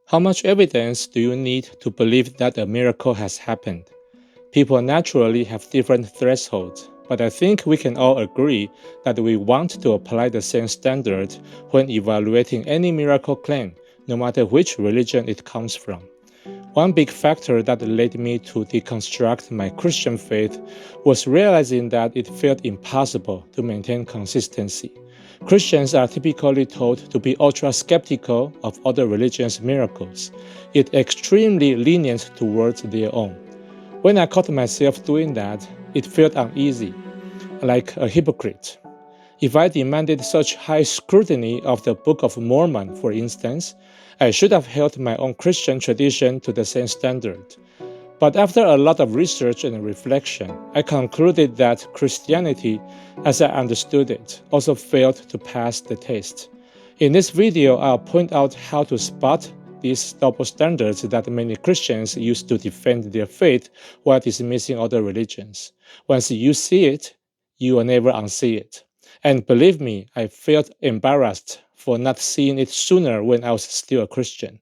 How much evidence do you need to believe that a miracle has happened? People naturally have different thresholds, but I think we can all agree that we want to apply the same standard when evaluating any miracle claim, no matter which religion it comes from. One big factor that led me to deconstruct my Christian faith was realizing that it felt impossible to maintain consistency. Christians are typically told to be ultra-skeptical of other religions' miracles, yet extremely lenient towards their own. When I caught myself doing that, it felt uneasy, like a hypocrite. If I demanded such high scrutiny of the Book of Mormon, for instance, I should have held my own Christian tradition to the same standard. But after a lot of research and reflection, I concluded that Christianity, as I understood it, also failed to pass the test. In this video, I'll point out how to spot these double standards that many Christians use to defend their faith while dismissing other religions. Once you see it, you will never unsee it. And believe me, I felt embarrassed for not seeing it sooner when I was still a Christian.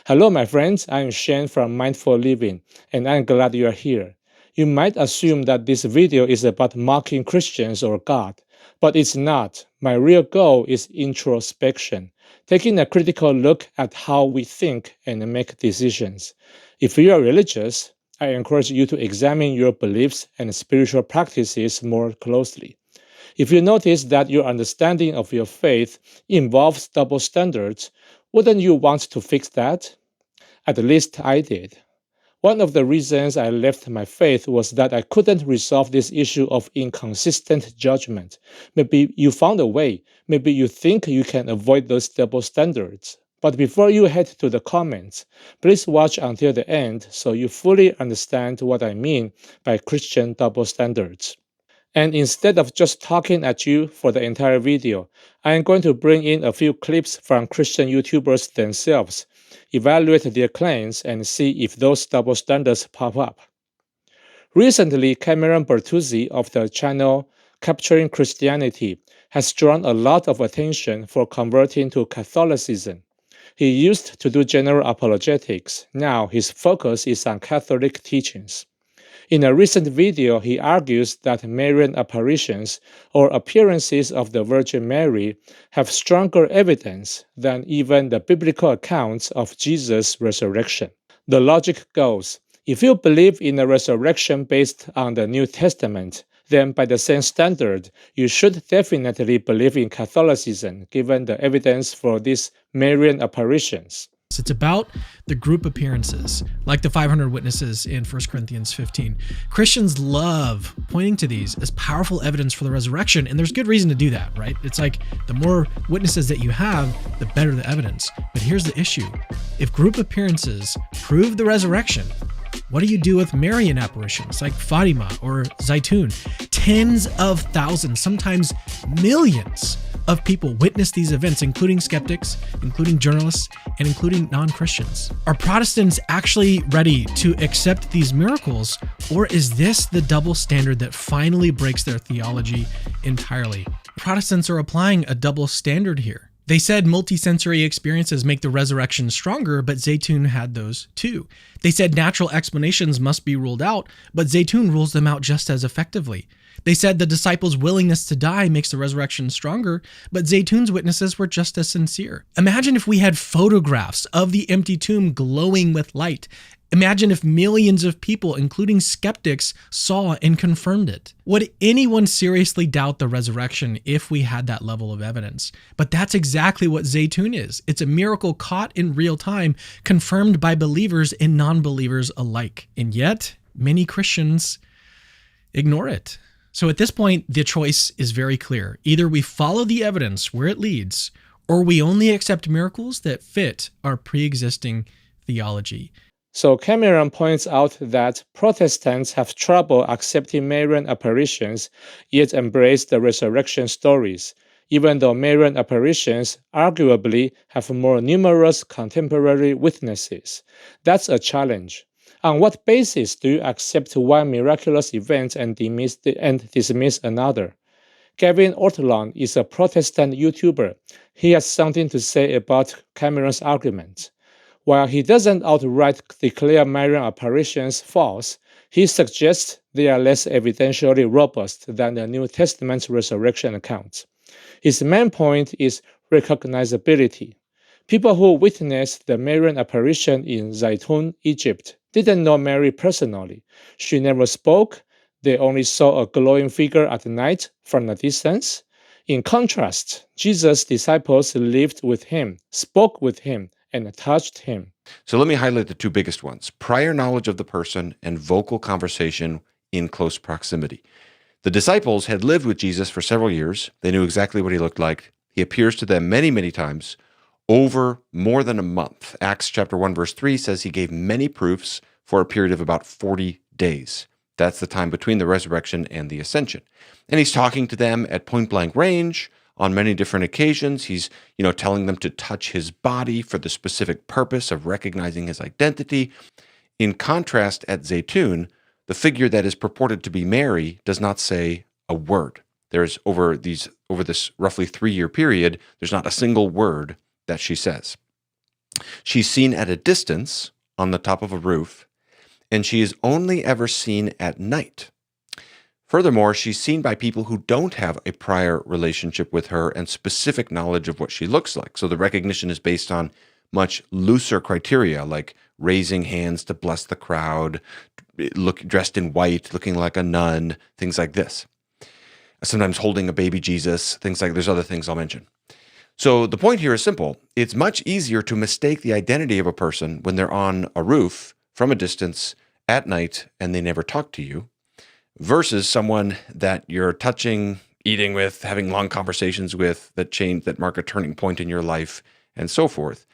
Hello, my friends. I'm Shane from Mindful Living, and I'm glad you are here. You might assume that this video is about mocking Christians or God, but it's not. My real goal is introspection, taking a critical look at how we think and make decisions. If you are religious, I encourage you to examine your beliefs and spiritual practices more closely. If you notice that your understanding of your faith involves double standards, wouldn't you want to fix that? At least I did. One of the reasons I left my faith was that I couldn't resolve this issue of inconsistent judgment. Maybe you found a way. Maybe you think you can avoid those double standards. But before you head to the comments, please watch until the end so you fully understand what I mean by Christian double standards. And instead of just talking at you for the entire video, I am going to bring in a few clips from Christian YouTubers themselves, evaluate their claims, and see if those double standards pop up. Recently, Marian Bertuzzi of the channel Capturing Christianity has drawn a lot of attention for converting to Catholicism. He used to do general apologetics. Now his focus is on Catholic teachings. In a recent video, he argues that Marian apparitions, or appearances of the Virgin Mary, have stronger evidence than even the biblical accounts of Jesus' resurrection. The logic goes, if you believe in a resurrection based on the New Testament, then by the same standard, you should definitely believe in Catholicism, given the evidence for these Marian apparitions. It's about the group appearances, like the 500 witnesses in 1 Corinthians 15. Christians love pointing to these as powerful evidence for the resurrection, and there's good reason to do that, right? It's like the more witnesses that you have, the better the evidence. But here's the issue. If group appearances prove the resurrection, what do you do with Marian apparitions like Fatima or Zeitoun? Tens of thousands, sometimes millions of people witness these events, including skeptics, including journalists, and including non-Christians. Are Protestants actually ready to accept these miracles, or is this the double standard that finally breaks their theology entirely? Protestants are applying a double standard here. They said multisensory experiences make the resurrection stronger, but Zeitoun had those too. They said natural explanations must be ruled out, but Zeitoun rules them out just as effectively. They said the disciples' willingness to die makes the resurrection stronger, but Zeitoun's witnesses were just as sincere. Imagine if we had photographs of the empty tomb glowing with light. Imagine if millions of people, including skeptics, saw and confirmed it. Would anyone seriously doubt the resurrection if we had that level of evidence? But that's exactly what Zeitoun is. It's a miracle caught in real time, confirmed by believers and non-believers alike. And yet, many Christians ignore it. So at this point, the choice is very clear. Either we follow the evidence where it leads, or we only accept miracles that fit our pre-existing theology. So Cameron points out that Protestants have trouble accepting Marian apparitions, yet embrace the resurrection stories, even though Marian apparitions arguably have more numerous contemporary witnesses. That's a challenge. On what basis do you accept one miraculous event and dismiss another? Gavin Ortlund is a Protestant YouTuber. He has something to say about Cameron's argument. While he doesn't outright declare Marian apparitions false, he suggests they are less evidentially robust than the New Testament resurrection accounts. His main point is recognizability. People who witnessed the Marian apparition in Zeitoun, Egypt, didn't know Mary personally. She never spoke. They only saw a glowing figure at night from a distance. In contrast, Jesus' disciples lived with him, spoke with him, and touched him. So let me highlight the two biggest ones: prior knowledge of the person and vocal conversation in close proximity. The disciples had lived with Jesus for several years. They knew exactly what he looked like. He appears to them many, many times over more than a month. Acts chapter 1, verse 3 says he gave many proofs for a period of about 40 days. That's the time between the resurrection and the ascension. And he's talking to them at point blank range on many different occasions. He's, telling them to touch his body for the specific purpose of recognizing his identity. In contrast, at Zeitoun, the figure that is purported to be Mary does not say a word. There's over this roughly 3-year period, there's not a single word that she says. She's seen at a distance on the top of a roof, and she is only ever seen at night. Furthermore, she's seen by people who don't have a prior relationship with her and specific knowledge of what she looks like. So the recognition is based on much looser criteria, like raising hands to bless the crowd, dressed in white, looking like a nun, things like this. Sometimes holding a baby Jesus, things like there's other things I'll mention. So the point here is simple. It's much easier to mistake the identity of a person when they're on a roof from a distance at night and they never talk to you, versus someone that you're touching, eating with, having long conversations with, that mark a turning point in your life, and so forth.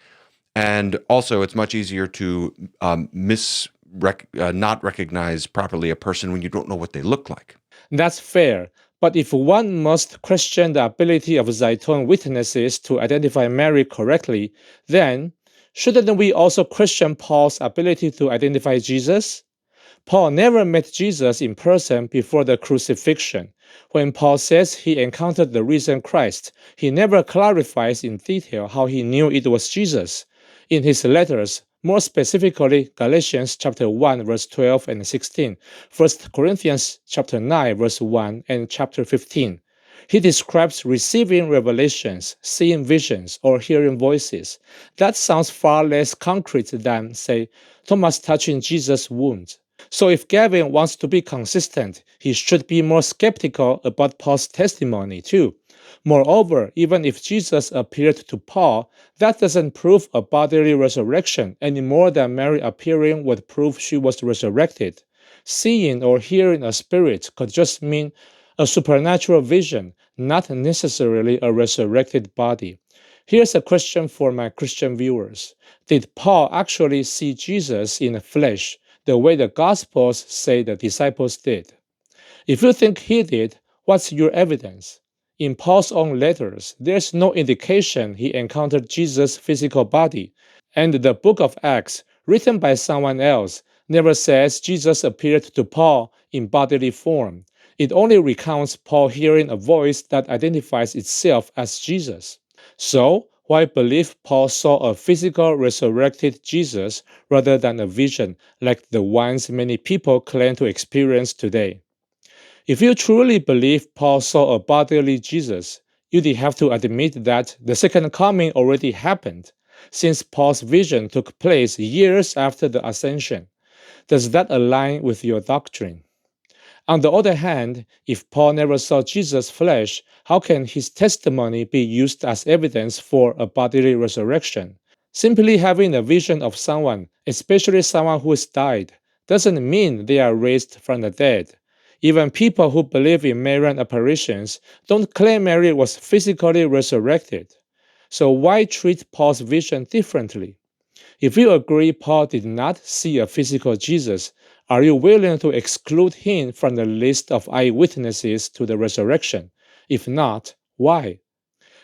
And also, it's much easier to not recognize properly a person when you don't know what they look like. That's fair. But if one must question the ability of Zeitoun witnesses to identify Mary correctly, then shouldn't we also question Paul's ability to identify Jesus? Paul never met Jesus in person before the crucifixion. When Paul says he encountered the risen Christ, he never clarifies in detail how he knew it was Jesus. In his letters, more specifically Galatians chapter 1 verse 12 and 16, 1 Corinthians chapter 9 verse 1 and chapter 15, he describes receiving revelations, seeing visions, or hearing voices. That sounds far less concrete than, say, Thomas touching Jesus' wound. So if Gavin wants to be consistent, he should be more skeptical about Paul's testimony too. Moreover, even if Jesus appeared to Paul, that doesn't prove a bodily resurrection any more than Mary appearing would prove she was resurrected. Seeing or hearing a spirit could just mean a supernatural vision, not necessarily a resurrected body. Here's a question for my Christian viewers. Did Paul actually see Jesus in the flesh, the way the Gospels say the disciples did? If you think he did, what's your evidence? In Paul's own letters, there's no indication he encountered Jesus' physical body, and the book of Acts, written by someone else, never says Jesus appeared to Paul in bodily form. It only recounts Paul hearing a voice that identifies itself as Jesus. So, why believe Paul saw a physical resurrected Jesus rather than a vision like the ones many people claim to experience today? If you truly believe Paul saw a bodily Jesus, you'd have to admit that the second coming already happened, since Paul's vision took place years after the ascension. Does that align with your doctrine? On the other hand, if Paul never saw Jesus' flesh, how can his testimony be used as evidence for a bodily resurrection? Simply having a vision of someone, especially someone who has died, doesn't mean they are raised from the dead. Even people who believe in Marian apparitions don't claim Mary was physically resurrected. So why treat Paul's vision differently? If you agree Paul did not see a physical Jesus, are you willing to exclude him from the list of eyewitnesses to the resurrection? If not, why?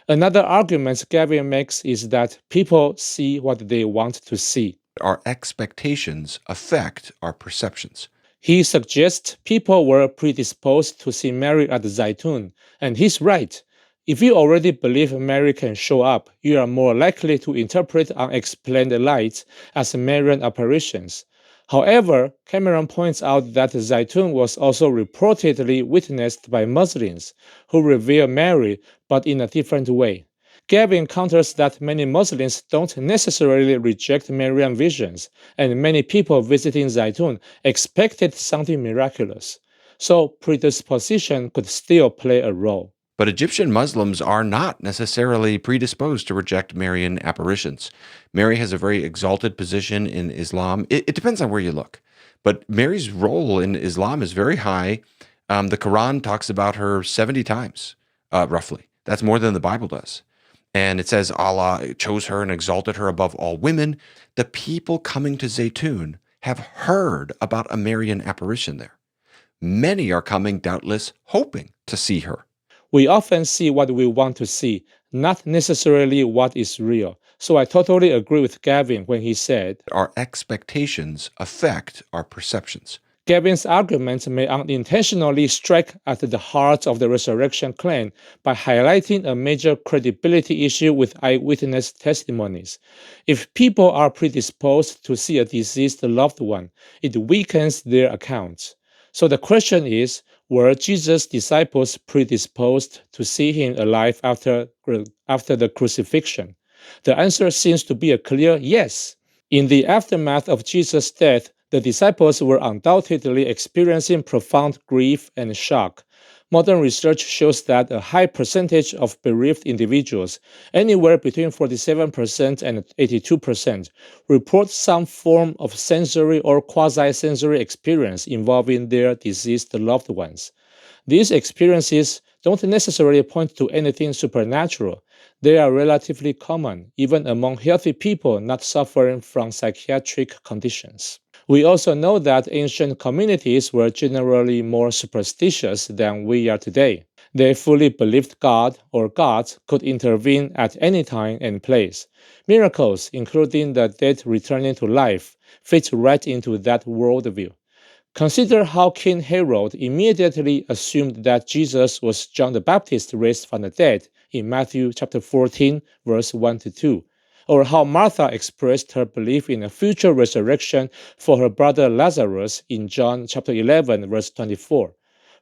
Another argument Gavin makes is that people see what they want to see. Our expectations affect our perceptions. He suggests people were predisposed to see Mary at Zeitoun, and he's right. If you already believe Mary can show up, you are more likely to interpret unexplained light as Marian apparitions. However, Cameron points out that Zeitoun was also reportedly witnessed by Muslims who revere Mary, but in a different way. Gavin counters that many Muslims don't necessarily reject Marian visions, and many people visiting Zeitoun expected something miraculous. So predisposition could still play a role. But Egyptian Muslims are not necessarily predisposed to reject Marian apparitions. Mary has a very exalted position in Islam. It depends on where you look. But Mary's role in Islam is very high. The Quran talks about her 70 times, roughly. That's more than the Bible does. And it says Allah chose her and exalted her above all women. The people coming to Zeitoun have heard about a Marian apparition there. Many are coming, doubtless, hoping to see her. We often see what we want to see, not necessarily what is real. So I totally agree with Gavin when he said, Our expectations affect our perceptions. Gavin's argument may unintentionally strike at the heart of the resurrection claim by highlighting a major credibility issue with eyewitness testimonies. If people are predisposed to see a deceased loved one, it weakens their accounts. So the question is, were Jesus' disciples predisposed to see him alive after the crucifixion? The answer seems to be a clear yes. In the aftermath of Jesus' death, the disciples were undoubtedly experiencing profound grief and shock. Modern research shows that a high percentage of bereaved individuals, anywhere between 47% and 82%, report some form of sensory or quasi-sensory experience involving their deceased loved ones. These experiences don't necessarily point to anything supernatural. They are relatively common, even among healthy people not suffering from psychiatric conditions. We also know that ancient communities were generally more superstitious than we are today. They fully believed God or gods could intervene at any time and place. Miracles, including the dead returning to life, fit right into that worldview. Consider how King Herod immediately assumed that Jesus was John the Baptist raised from the dead in Matthew chapter 14, verse 1-2. Or how Martha expressed her belief in a future resurrection for her brother Lazarus in John chapter 11, verse 24.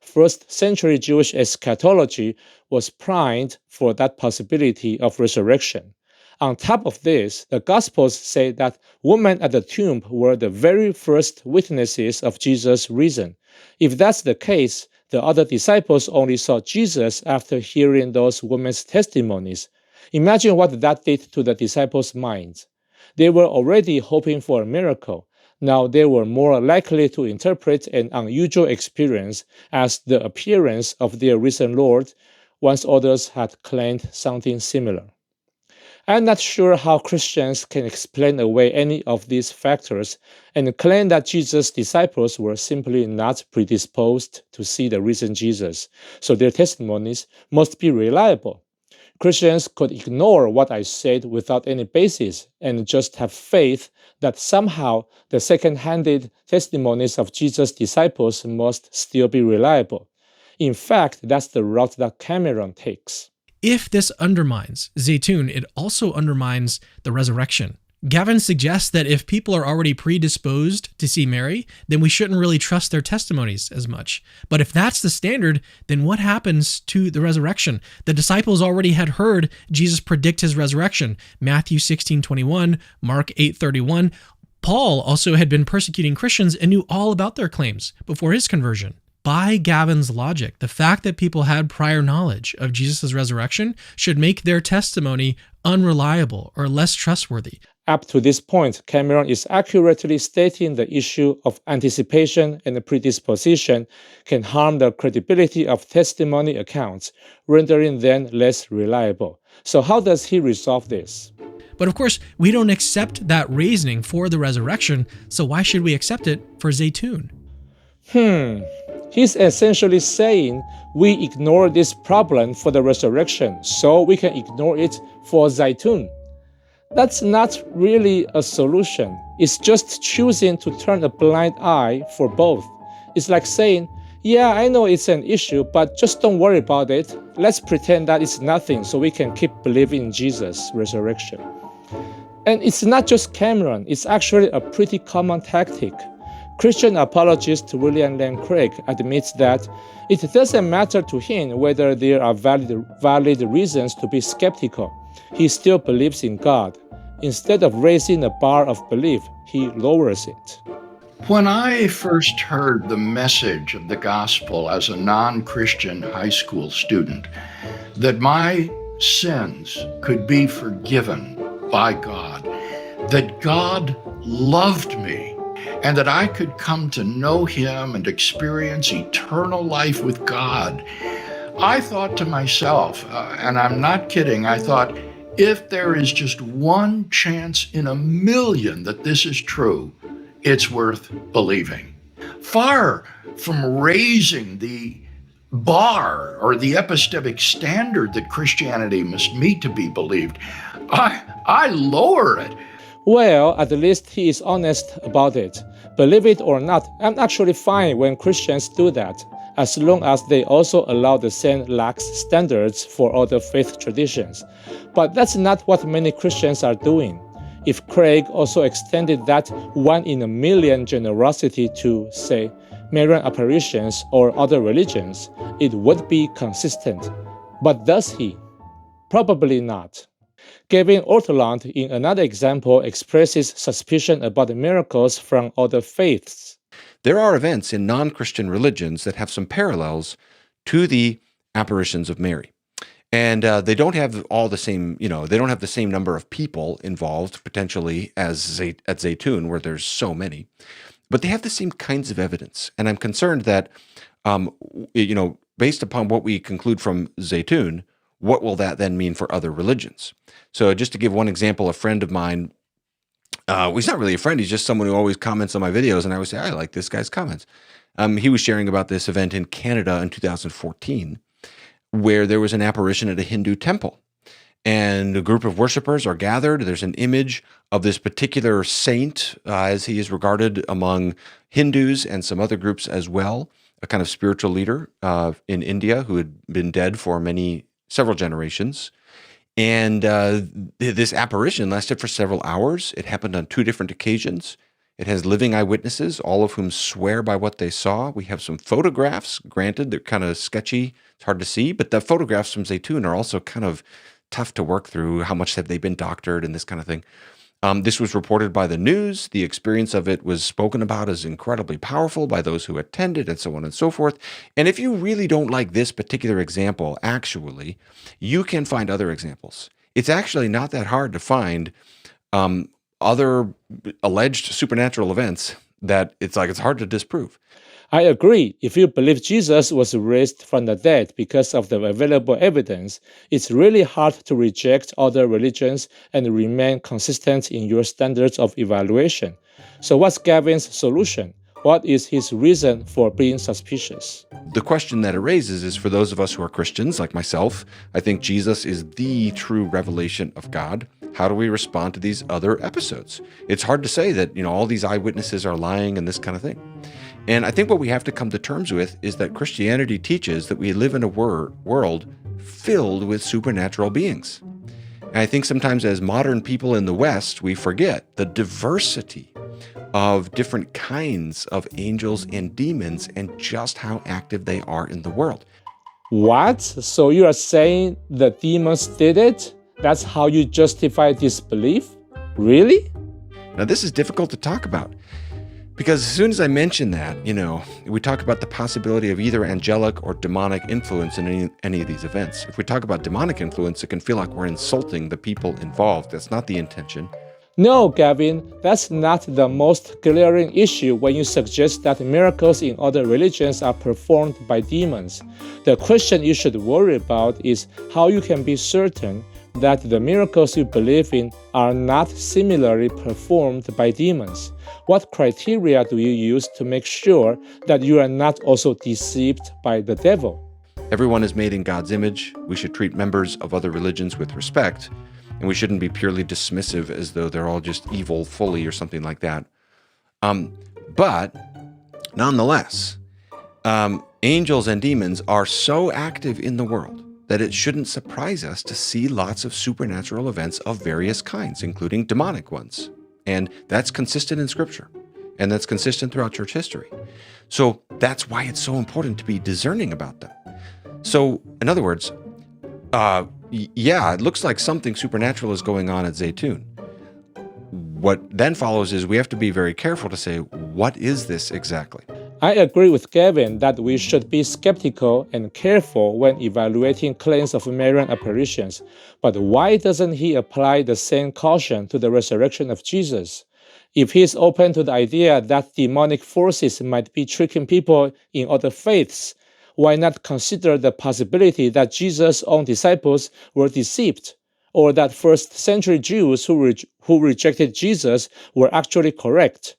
First-century Jewish eschatology was primed for that possibility of resurrection. On top of this, the Gospels say that women at the tomb were the very first witnesses of Jesus' risen. If that's the case, the other disciples only saw Jesus after hearing those women's testimonies. Imagine what that did to the disciples' minds. They were already hoping for a miracle. Now they were more likely to interpret an unusual experience as the appearance of their risen Lord, once others had claimed something similar. I'm not sure how Christians can explain away any of these factors and claim that Jesus' disciples were simply not predisposed to see the risen Jesus, so their testimonies must be reliable. Christians could ignore what I said without any basis and just have faith that somehow the second-handed testimonies of Jesus' disciples must still be reliable. In fact, that's the route that Cameron takes. If this undermines Zeitoun, it also undermines the resurrection. Gavin suggests that if people are already predisposed to see Mary, then we shouldn't really trust their testimonies as much. But if that's the standard, then what happens to the resurrection? The disciples already had heard Jesus predict his resurrection. Matthew 16:21, Mark 8:31. Paul also had been persecuting Christians and knew all about their claims before his conversion. By Gavin's logic, the fact that people had prior knowledge of Jesus' resurrection should make their testimony unreliable or less trustworthy. Up to this point, Cameron is accurately stating the issue of anticipation and predisposition can harm the credibility of testimony accounts, rendering them less reliable. So how does he resolve this? But of course, we don't accept that reasoning for the resurrection, so why should we accept it for Zeitoun? He's essentially saying we ignore this problem for the resurrection, so we can ignore it for Zeitoun. That's not really a solution. It's just choosing to turn a blind eye for both. It's like saying, Yeah, I know it's an issue, but just don't worry about it. Let's pretend that it's nothing so we can keep believing in Jesus' resurrection. And it's not just Cameron, it's actually a pretty common tactic. Christian apologist William Lane Craig admits that it doesn't matter to him whether there are valid reasons to be skeptical. He still believes in God. Instead of raising the bar of belief, he lowers it. When I first heard the message of the gospel as a non-Christian high school student, that my sins could be forgiven by God, that God loved me, and that I could come to know Him and experience eternal life with God, I thought to myself, and I'm not kidding, I thought, if there is just one chance in a million that this is true, it's worth believing. Far from raising the bar or the epistemic standard that Christianity must meet to be believed, I lower it. Well, at least he is honest about it. Believe it or not, I'm actually fine when Christians do that, as long as they also allow the same lax standards for other faith traditions. But that's not what many Christians are doing. If Craig also extended that 1 in a million generosity to, say, Marian Apparitions or other religions, it would be consistent. But does he? Probably not. Gavin Ortlund, in another example, expresses suspicion about miracles from other faiths. There are events in non-Christian religions that have some parallels to the apparitions of Mary. And they don't have all the same, they don't have the same number of people involved, potentially, as at Zeitoun, where there's so many. But they have the same kinds of evidence. And I'm concerned that, based upon what we conclude from Zeitoun, what will that then mean for other religions? So just to give one example, a friend of mine, he's not really a friend, he's just someone who always comments on my videos, and I always say, I like this guy's comments. He was sharing about this event in Canada in 2014, where there was an apparition at a Hindu temple. And a group of worshipers are gathered. There's an image of this particular saint, as he is regarded among Hindus and some other groups as well, a kind of spiritual leader in India who had been dead for several generations. And this apparition lasted for several hours. It happened on 2 different occasions. It has living eyewitnesses, all of whom swear by what they saw. We have some photographs. Granted, they're kind of sketchy. It's hard to see. But the photographs from Zeitoun are also kind of tough to work through. How much have they been doctored and this kind of thing. This was reported by the news. The experience of it was spoken about as incredibly powerful by those who attended and so on and so forth. And if you really don't like this particular example, actually, you can find other examples. It's actually not that hard to find other alleged supernatural events that it's hard to disprove. I agree. If you believe Jesus was raised from the dead because of the available evidence, it's really hard to reject other religions and remain consistent in your standards of evaluation. So what's Gavin's solution? What is his reason for being suspicious? The question that it raises is for those of us who are Christians, like myself, I think Jesus is the true revelation of God. How do we respond to these other episodes? It's hard to say that, all these eyewitnesses are lying and this kind of thing. And I think what we have to come to terms with is that Christianity teaches that we live in a world filled with supernatural beings. And I think sometimes as modern people in the West, we forget the diversity of different kinds of angels and demons and just how active they are in the world. What? So you are saying the demons did it? That's how you justify disbelief? Really? Now, this is difficult to talk about because as soon as I mention that, we talk about the possibility of either angelic or demonic influence in any of these events. If we talk about demonic influence, it can feel like we're insulting the people involved. That's not the intention. No, Gavin, that's not the most glaring issue when you suggest that miracles in other religions are performed by demons. The question you should worry about is how you can be certain that the miracles you believe in are not similarly performed by demons. What criteria do you use to make sure that you are not also deceived by the devil? Everyone is made in God's image. We should treat members of other religions with respect, and we shouldn't be purely dismissive as though they're all just evil fully or something like that. But nonetheless, angels and demons are so active in the world that it shouldn't surprise us to see lots of supernatural events of various kinds, including demonic ones. And that's consistent in Scripture, and that's consistent throughout church history. So that's why it's so important to be discerning about them. So, in other words, it looks like something supernatural is going on at Zeitoun. What then follows is we have to be very careful to say, what is this exactly? I agree with Gavin that we should be skeptical and careful when evaluating claims of Marian apparitions, but why doesn't he apply the same caution to the resurrection of Jesus? If he is open to the idea that demonic forces might be tricking people in other faiths, why not consider the possibility that Jesus' own disciples were deceived, or that first-century Jews who rejected Jesus were actually correct?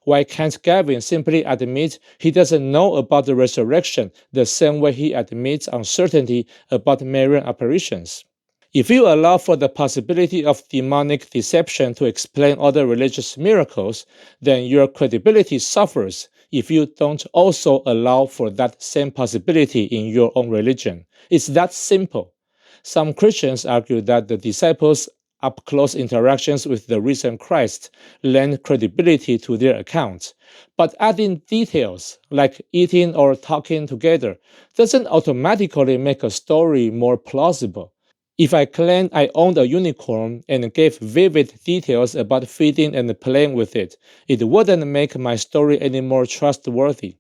Why can't Gavin simply admit he doesn't know about the resurrection the same way he admits uncertainty about Marian apparitions? If you allow for the possibility of demonic deception to explain other religious miracles, then your credibility suffers if you don't also allow for that same possibility in your own religion. It's that simple. Some Christians argue that the disciples' up-close interactions with the risen Christ lend credibility to their accounts, but adding details like eating or talking together doesn't automatically make a story more plausible. If I claimed I owned a unicorn and gave vivid details about feeding and playing with it, it wouldn't make my story any more trustworthy.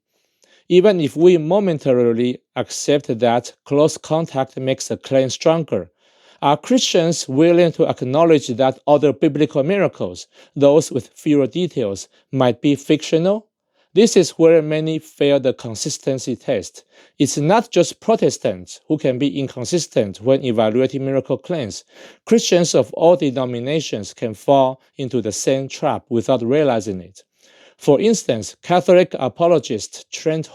Even if we momentarily accept that close contact makes a claim stronger, are Christians willing to acknowledge that other biblical miracles, those with fewer details, might be fictional? This is where many fail the consistency test. It's not just Protestants who can be inconsistent when evaluating miracle claims. Christians of all denominations can fall into the same trap without realizing it. For instance, Catholic apologist Trent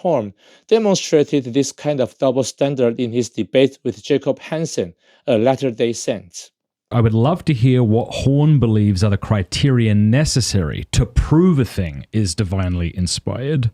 demonstrated this kind of double standard in his debate with Jacob Hansen, a Latter-day Saint. I would love to hear what Horn believes are the criteria necessary to prove a thing is divinely inspired.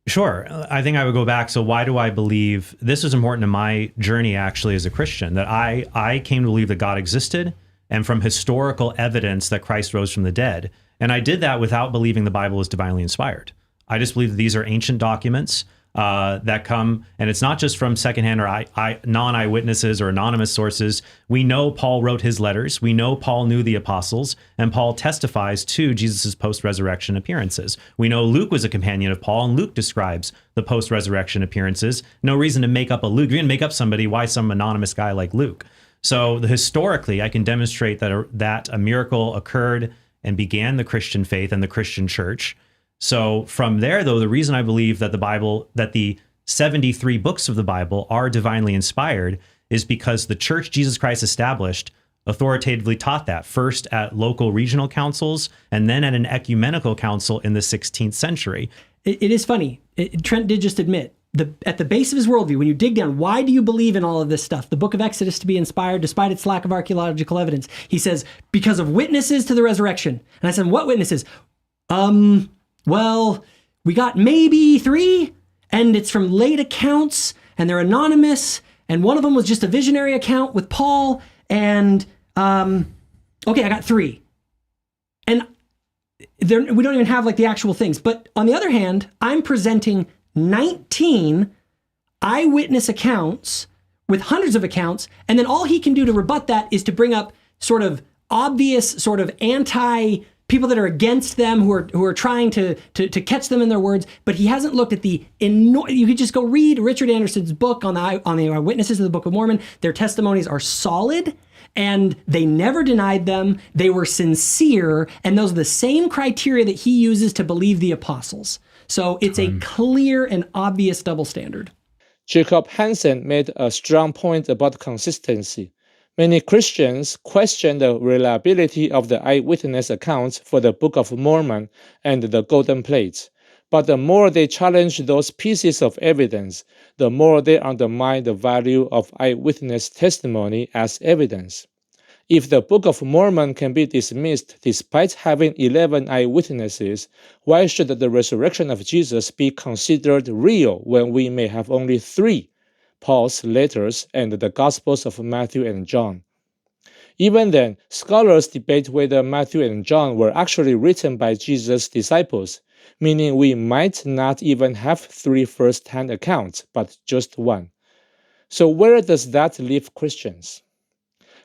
Sure. I think I would go back. So why do I believe this is important in my journey actually as a Christian, that I came to believe that God existed and from historical evidence that Christ rose from the dead. And I did that without believing the Bible is divinely inspired. I just believe that these are ancient documents that come, and it's not just from secondhand or non-eyewitnesses or anonymous sources. We know Paul wrote his letters. We know Paul knew the apostles, and Paul testifies to Jesus' post-resurrection appearances. We know Luke was a companion of Paul, and Luke describes the post-resurrection appearances. No reason to make up a Luke. You're going to make up somebody. Why some anonymous guy like Luke? So historically, I can demonstrate that a miracle occurred and began the Christian faith and the Christian church. So from there, though, the reason I believe that the 73 books of the Bible are divinely inspired is because the church Jesus Christ established authoritatively taught that, first at local regional councils and then at an ecumenical council in the 16th century. It is funny. Trent did just admit, at the base of his worldview, when you dig down, why do you believe in all of this stuff? The book of Exodus to be inspired despite its lack of archaeological evidence. He says, because of witnesses to the resurrection. And I said, what witnesses? Well, we got maybe 3, and it's from late accounts, and they're anonymous, and one of them was just a visionary account with Paul, and, okay, I got 3. And we don't even have like the actual things. But on the other hand, I'm presenting 19 eyewitness accounts with hundreds of accounts, and then all he can do to rebut that is to bring up sort of obvious, sort of anti people that are against them, who are trying to catch them in their words. But he hasn't looked at you could just go read Richard Anderson's book on the eyewitnesses of the Book of Mormon. Their testimonies are solid, and they never denied them. They were sincere, and those are the same criteria that he uses to believe the apostles. So it's a clear and obvious double standard. Jacob Hansen made a strong point about consistency. Many Christians question the reliability of the eyewitness accounts for the Book of Mormon and the Golden Plates. But the more they challenge those pieces of evidence, the more they undermine the value of eyewitness testimony as evidence. If the Book of Mormon can be dismissed despite having 11 eyewitnesses, why should the resurrection of Jesus be considered real when we may have only 3, Paul's letters and the Gospels of Matthew and John? Even then, scholars debate whether Matthew and John were actually written by Jesus' disciples, meaning we might not even have 3 first-hand accounts, but just 1. So where does that leave Christians?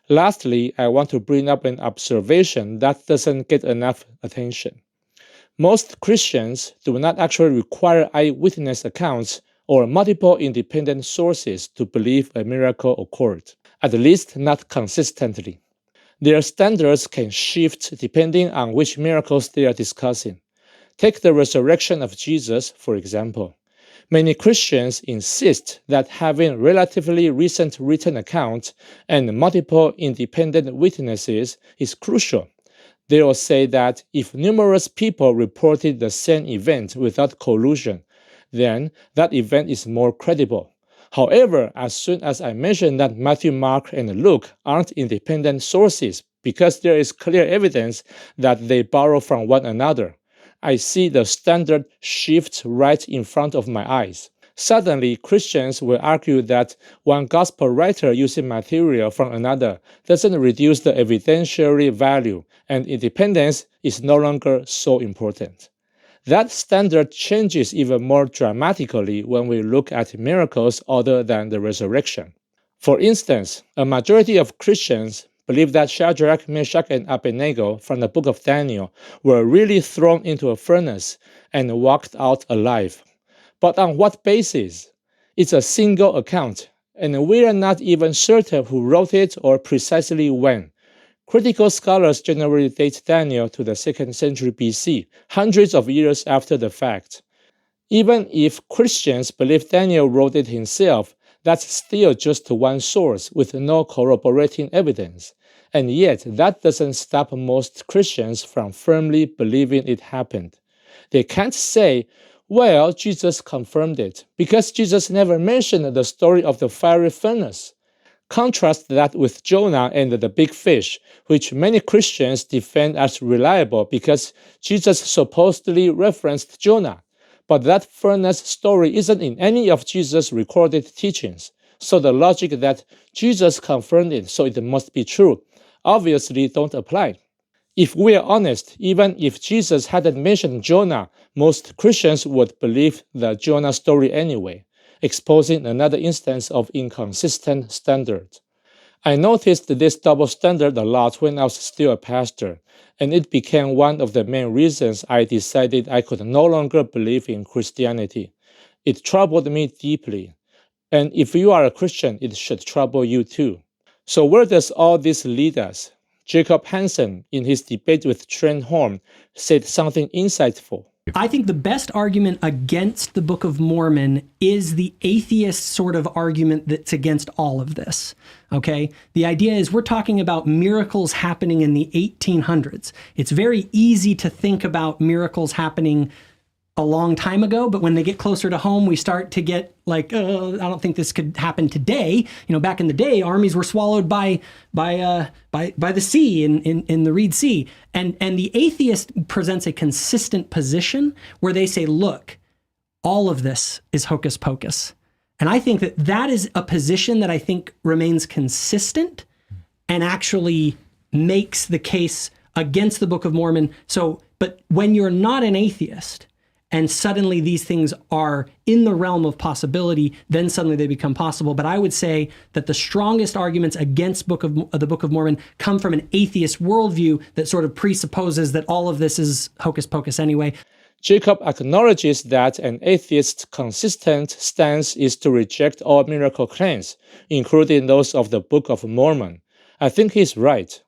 Lastly, I want to bring up an observation that doesn't get enough attention. Most Christians do not actually require eyewitness accounts or multiple independent sources to believe a miracle occurred, at least not consistently. Their standards can shift depending on which miracles they are discussing. Take the resurrection of Jesus, for example. Many Christians insist that having relatively recent written accounts and multiple independent witnesses is crucial. They will say that if numerous people reported the same event without collusion, then that event is more credible. However, as soon as I mention that Matthew, Mark, and Luke aren't independent sources because there is clear evidence that they borrow from one another, I see the standard shift right in front of my eyes. Suddenly, Christians will argue that one gospel writer using material from another doesn't reduce the evidentiary value, and independence is no longer so important. That standard changes even more dramatically when we look at miracles other than the resurrection. For instance, a majority of Christians believe that Shadrach, Meshach, and Abednego from the book of Daniel were really thrown into a furnace and walked out alive. But on what basis? It's a single account, and we are not even certain who wrote it or precisely when. Critical scholars generally date Daniel to the 2nd century BC, hundreds of years after the fact. Even if Christians believe Daniel wrote it himself, that's still just one source with no corroborating evidence. And yet, that doesn't stop most Christians from firmly believing it happened. They can't say, well, Jesus confirmed it, because Jesus never mentioned the story of the fiery furnace. Contrast that with Jonah and the big fish, which many Christians defend as reliable because Jesus supposedly referenced Jonah. But that furnace story isn't in any of Jesus' recorded teachings. So the logic that Jesus confirmed it, so it must be true, obviously don't apply. If we are honest, even if Jesus hadn't mentioned Jonah, most Christians would believe the Jonah story anyway, exposing another instance of inconsistent standards. I noticed this double standard a lot when I was still a pastor, and it became one of the main reasons I decided I could no longer believe in Christianity. It troubled me deeply, and if you are a Christian, it should trouble you too. So where does all this lead us? Jacob Hansen, in his debate with Trent, said something insightful. I think the best argument against the Book of Mormon is the atheist sort of argument that's against all of this, okay? The idea is we're talking about miracles happening in the 1800s. It's very easy to think about miracles happening a long time ago, but when they get closer to home, we start to get like, I don't think this could happen today. You know, back in the day, armies were swallowed by the sea in the Reed Sea, and the atheist presents a consistent position where they say, look, all of this is hocus pocus, and I think that is a position that I think remains consistent and actually makes the case against the Book of Mormon. So, but when you're not an atheist, and suddenly these things are in the realm of possibility, then suddenly they become possible. But I would say that the strongest arguments against the Book of Mormon come from an atheist worldview that sort of presupposes that all of this is hocus pocus anyway. Jacob acknowledges that an atheist's consistent stance is to reject all miracle claims, including those of the Book of Mormon. I think he's right.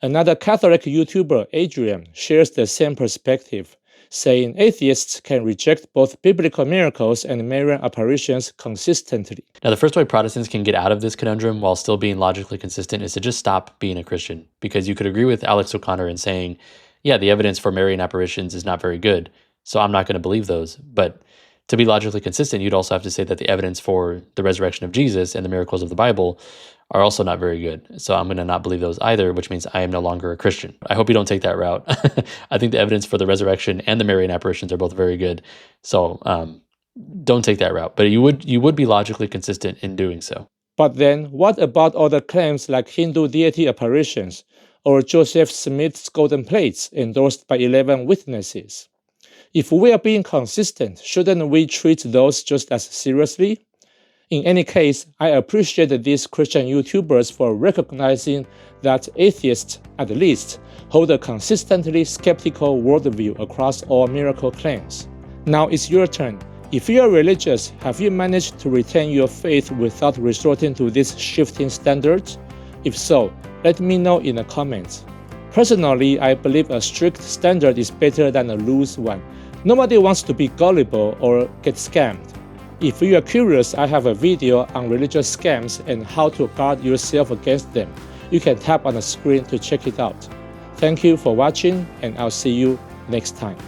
Another Catholic YouTuber, Adrian, shares the same perspective, saying atheists can reject both biblical miracles and Marian apparitions consistently. Now, the first way Protestants can get out of this conundrum while still being logically consistent is to just stop being a Christian, because you could agree with Alex O'Connor in saying, yeah, the evidence for Marian apparitions is not very good, so I'm not going to believe those. But to be logically consistent, you'd also have to say that the evidence for the resurrection of Jesus and the miracles of the Bible are also not very good. So I'm going to not believe those either, which means I am no longer a Christian. I hope you don't take that route. I think the evidence for the resurrection and the Marian apparitions are both very good. So don't take that route. But you would be logically consistent in doing so. But then, what about other claims like Hindu deity apparitions or Joseph Smith's golden plates endorsed by 11 witnesses? If we are being consistent, shouldn't we treat those just as seriously? In any case, I appreciate these Christian YouTubers for recognizing that atheists, at least, hold a consistently skeptical worldview across all miracle claims. Now it's your turn. If you are religious, have you managed to retain your faith without resorting to these shifting standards? If so, let me know in the comments. Personally, I believe a strict standard is better than a loose one. Nobody wants to be gullible or get scammed. If you are curious, I have a video on religious scams and how to guard yourself against them. You can tap on the screen to check it out. Thank you for watching, and I'll see you next time.